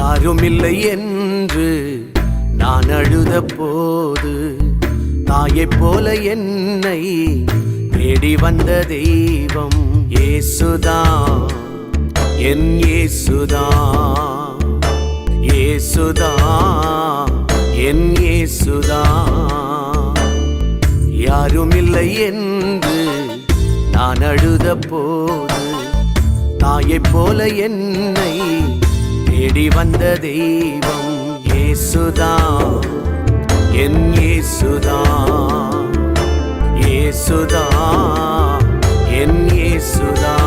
யாருமில்லை என்று நான் அழுத போது தாயைப் போல என்னை தேடி வந்த தெய்வம் இயேசுதான், என் இயேசுதான், இயேசுதான், என் இயேசுதான். யாருமில்லை என்று நான் அழுத போது தாயைப் போல என்னை தேடி வந்த தெய்வம் இயேசுதான், என் இயேசுதான், இயேசுதான், என் இயேசுதான்.